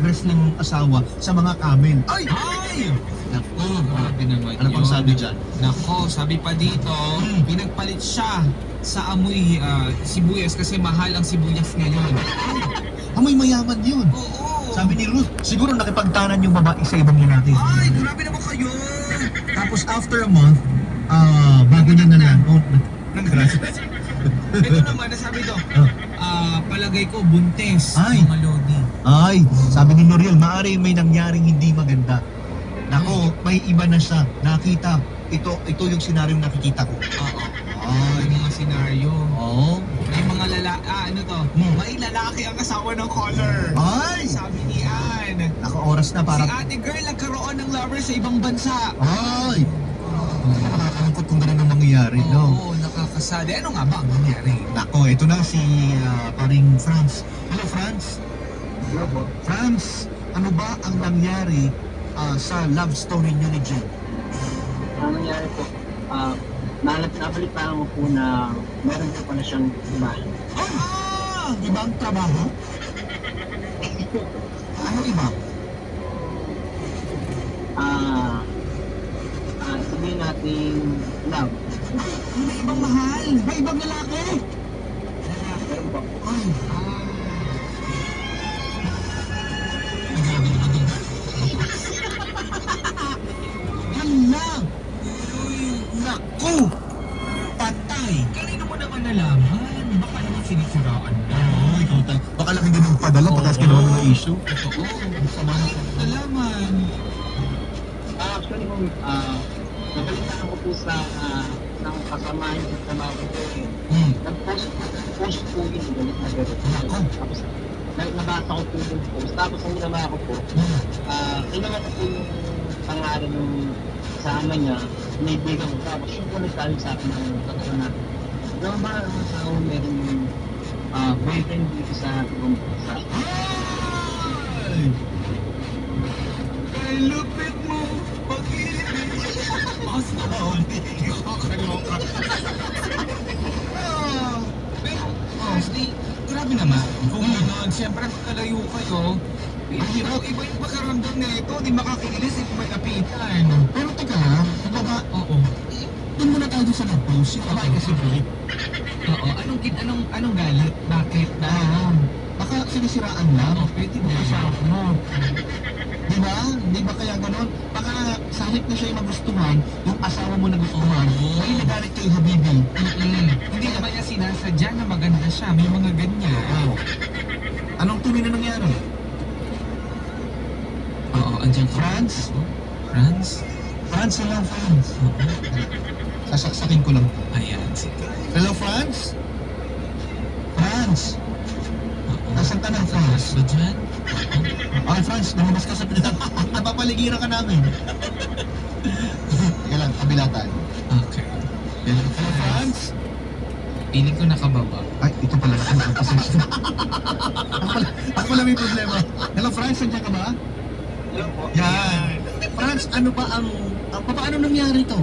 nag-address ng asawa sa mga camel. Ay! Ay! Naku, grabe naman Ano pang yun. sabi dyan? Nako, sabi pa dito, pinagpalit siya sa amoy sibuyas kasi mahal ang sibuyas ngayon. Amoy mayaman yun. Oo. Sabi ni Ruth, siguro nakipagtanan yung babae sa ibang lalaki. Ay, grabe naman kayo. Tapos after a month, bago niya na lang, Ito naman, nasabi to, palagay ko buntes, Ay. mga lodi. Ay, sabi ni Noriel, maari may nangyaring hindi maganda. Nako, may iba na siya. Nakita. Ito yung senaryo nakikita ko. Oo. Ay, May mga senaryo. oo. May mga ano to, may lalaki ang asawa ng caller. Ay! Sabi ni Ann. Nako, oras na para... Si ate girl nagkaroon ng lover sa ibang bansa. Ay! Nakakalungkot kung ganun ang mangyayari, no? Oo, nakakasali. Ano nga ba ang nangyari? Nako, ito na si paring Franz. Hello, Franz. Hello po. Franz, ano ba ang nangyari sa love story niyo ni Jen? Ang nangyari po, nabalitaan ko po na meron po pala siyang iba. Ibang trabaho? Ano iba? Sabihin natin love. May ibang mahal. May ibang lalaki. Meron po. Ay, hala! Naku! Patay! Kanino mo naman nalaman? Baka naman sinisiraan mo. Oh, ikaw tayo. Baka lang hindi nung padala pagkas kinuha ng issue. Totoo. Sama na sa nalaman. Actually po, nabalitaan ko po sa kasamahan ko sa mga po. Nag-post po yun, galit na galit. Tapos, nabasa ko po yung post. Tapos, ang ginawa ko po, kinuha ko po yung pangalan ng kasama niya, naibigan ko. Tapos, yung po nagsabi sa akin ng totoo na, naman ba ang tao meron boyfriend dito sa ibang bansa? Ay! Ay, lupit mo. Pag-ibig. Basta nakakaloka. Pero, honestly, grabe naman. Kung gano'n, siyempre magkalayo kayo, hirap iba yung pakaramdam na ito, di makakilis kung may kapitan. Pero teka, baba, Oo. doon muna tayo sa nag-post. Yung babae kasi break. Oo. Anong galit? Bakit? Baka sinisiraan lang. Pwede ba? Masarap mo. Di ba? Di ba kaya ganun? Baka sahit na siya yung magustuhan, yung asawa mo nagustuhan, may nagalit kay Habibi. Hindi naman niya sinasadya na maganda siya. May mga ganyan. Wow. Anong tunay na nangyari? Oo, andyan ka. Franz? Franz? Franz, hello Franz. Sasaksakin ko lang. Ayan, sige. Hello Franz? Franz? Oo. Nasaan ka na Franz? Ba dyan? Okay Franz, lumabas ka sa pilitan. Napapaligiran ka namin. Teka lang, kabila tayo. Okay. Hello Franz? Piling ko nakababa. Ay, ito pala ako. Ako pala may problema. Hello Franz, nandiyan ka ba? Hello po. Yan. Franz, ano ba paano nangyari to?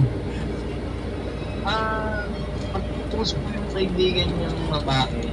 Pag-post po yung kaibigan niyang babae,